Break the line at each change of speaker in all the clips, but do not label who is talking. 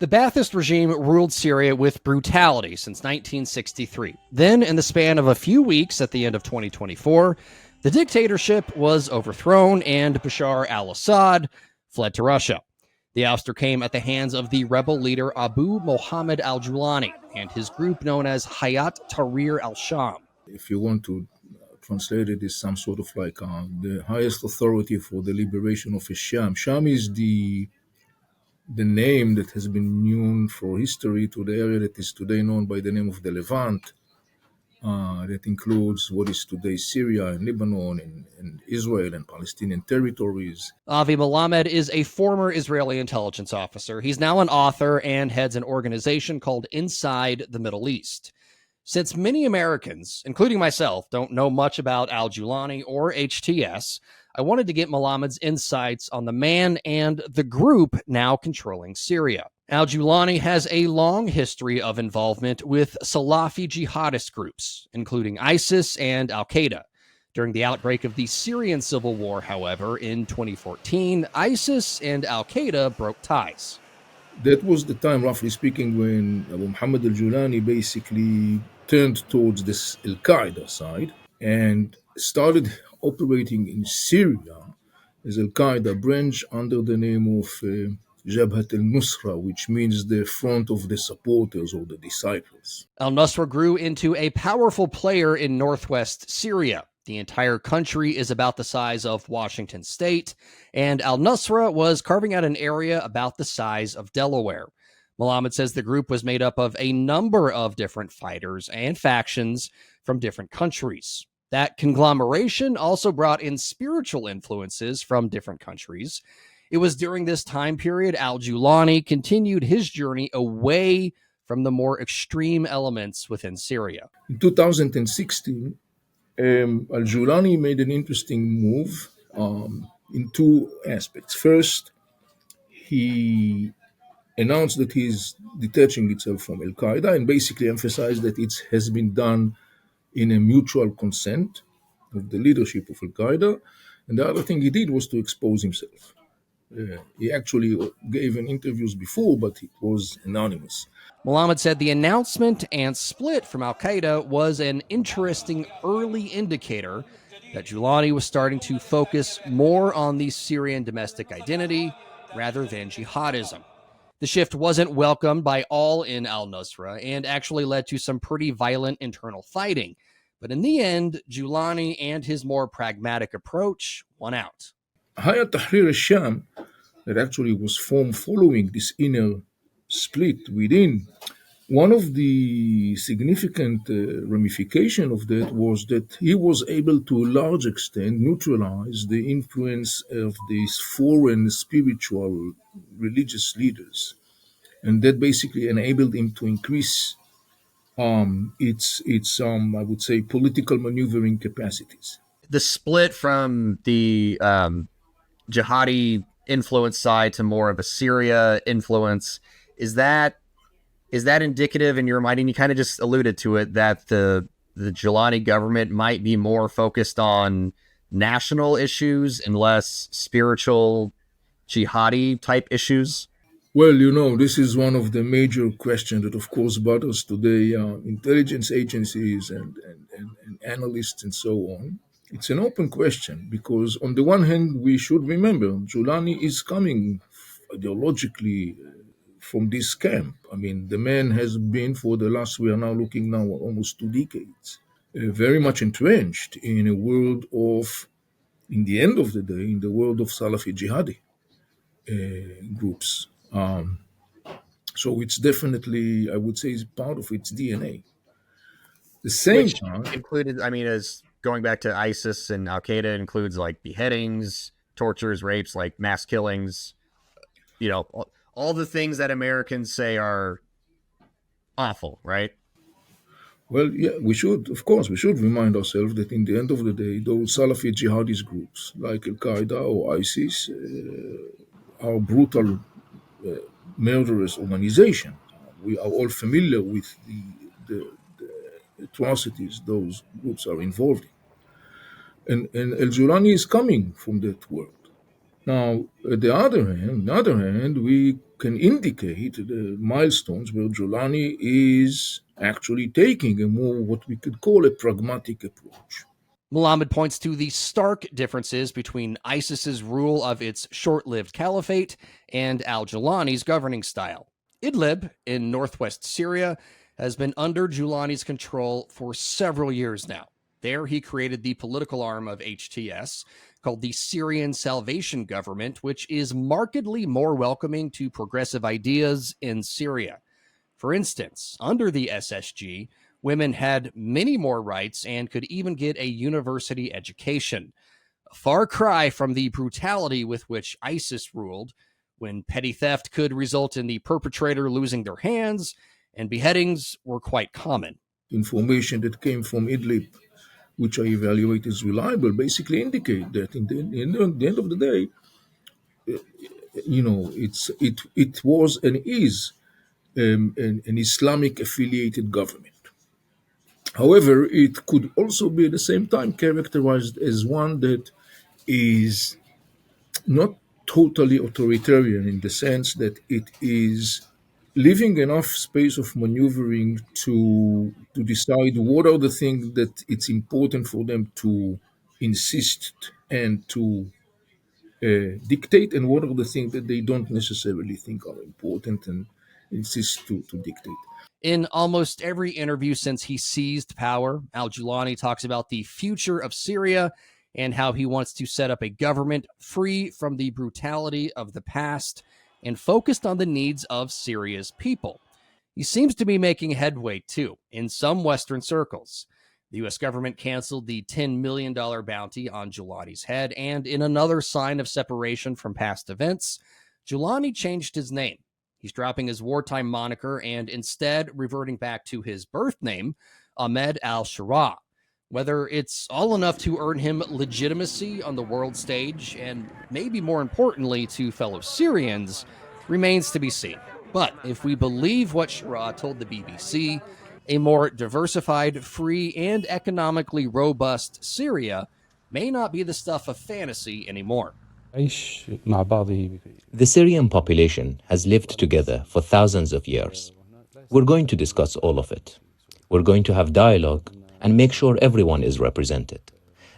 The Baathist regime ruled Syria with brutality since 1963. Then, in the span of a few weeks at the end of 2024, the dictatorship was overthrown and Bashar al-Assad fled to Russia. The ouster came at the hands of the rebel leader Abu Mohammed al-Jolani and his group known as Hay'at Tahrir al-Sham.
If you want to translate it, is some sort of like the highest authority for the liberation of al-Sham. Sham is the name that has been known for history to the area that is today known by the name of the Levant, that includes what is today Syria and Lebanon and Israel and Palestinian territories.
Abu Mohammed is a former Israeli intelligence officer. He's now an author and heads an organization called Inside the Middle East. Since many Americans, including myself, don't know much about al-Jolani or HTS, I wanted to get Mohammed's insights on the man and the group now controlling Syria. Al-Jolani has a long history of involvement with Salafi jihadist groups, including ISIS and al-Qaeda. During the outbreak of the Syrian civil war, however, in 2014, ISIS and al-Qaeda broke ties.
That was the time, roughly speaking, when Abu Mohammed al-Jolani basically turned towards this al-Qaeda side and started operating in Syria as al-Qaeda branch under the name of Jabhat al-Nusra, which means the front of the supporters or the disciples.
Al-Nusra grew into a powerful player in northwest Syria. The entire country is about the size of Washington state, and al-Nusra was carving out an area about the size of Delaware. Mohammed says the group was made up of a number of different fighters and factions from different countries. That conglomeration also brought in spiritual influences from different countries. It was during this time period al-Jolani continued his journey away from the more extreme elements within Syria.
In 2016, al-Jolani made an interesting move in two aspects. First, he announced that he's detaching itself from al-Qaeda and basically emphasized that it has been done in a mutual consent of the leadership of al-Qaeda. And the other thing he did was to expose himself. He actually gave interviews before, but it was anonymous.
Mohammed said the announcement and split from al-Qaeda was an interesting early indicator that Jolani was starting to focus more on the Syrian domestic identity rather than jihadism. The shift wasn't welcomed by all in al-Nusra and actually led to some pretty violent internal fighting. But in the end, Jolani and his more pragmatic approach won out.
Hay'at Tahrir al-Sham, that actually was formed following this inner split within, one of the significant ramifications of that was that he was able to a large extent neutralize the influence of these foreign spiritual religious leaders. And that basically enabled him to increase its I would say, political maneuvering capacities.
The split from the jihadi influence side to more of a Syria influence, is that indicative in your mind? And you kind of just alluded to it, that the Jolani government might be more focused on national issues and less spiritual jihadi type issues?
Well, this is one of the major questions that, of course, bothers today intelligence agencies and analysts and so on. It's an open question because, on the one hand, we should remember Jolani is coming ideologically from this camp. I mean, the man has been for the last, we are now looking now almost 2 decades, very much entrenched in a world of, in the end of the day, in the world of Salafi jihadi groups. So it's definitely, I would say, is part of its DNA. The same
Which
time
included, as going back to ISIS and al-Qaeda, includes like beheadings, tortures, rapes, like mass killings, all the things that Americans say are awful, right?
Well, yeah, we should remind ourselves that in the end of the day, those Salafi jihadist groups like al-Qaeda or ISIS are brutal, murderous organization. We are all familiar with the atrocities those groups are involved in. And al-Jolani is coming from that world. Now, on the other hand, we can indicate the milestones where Jolani is actually taking a more what we could call a pragmatic approach.
Mohammed points to the stark differences between ISIS's rule of its short-lived caliphate and al-Jolani's governing style. Idlib, in northwest Syria, has been under Jolani's control for several years now. There, he created the political arm of HTS, called the Syrian Salvation Government, which is markedly more welcoming to progressive ideas in Syria. For instance, under the SSG, women had many more rights and could even get a university education. A far cry from the brutality with which ISIS ruled, when petty theft could result in the perpetrator losing their hands, and beheadings were quite common.
Information that came from Idlib, which I evaluate as reliable, basically indicate that in the end of the day, it was and is an Islamic affiliated government. However, it could also be at the same time characterized as one that is not totally authoritarian in the sense that it is leaving enough space of maneuvering to decide what are the things that it's important for them to insist and to dictate, and what are the things that they don't necessarily think are important and insist to dictate.
In almost every interview since he seized power, al-Jolani talks about the future of Syria and how he wants to set up a government free from the brutality of the past and focused on the needs of Syria's people. He seems to be making headway, too, in some Western circles. The U.S. government canceled the $10 million bounty on Jolani's head, and in another sign of separation from past events, Jolani changed his name. He's dropping his wartime moniker and instead reverting back to his birth name, Ahmed al-Shara. Whether it's all enough to earn him legitimacy on the world stage, and maybe more importantly to fellow Syrians, remains to be seen. But if we believe what Shara told the BBC, a more diversified, free, and economically robust Syria may not be the stuff of fantasy anymore.
The Syrian population has lived together for thousands of years. We're going to discuss all of it. We're going to have dialogue and make sure everyone is represented.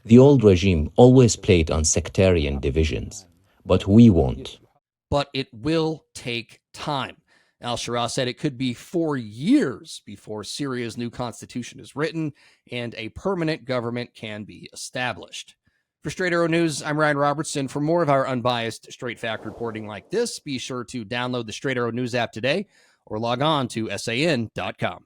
The old regime always played on sectarian divisions, but we won't.
But it will take time. Al-Shara said it could be 4 years before Syria's new constitution is written and a permanent government can be established. For Straight Arrow News, I'm Ryan Robertson. For more of our unbiased, straight fact reporting like this, be sure to download the Straight Arrow News app today or log on to san.com.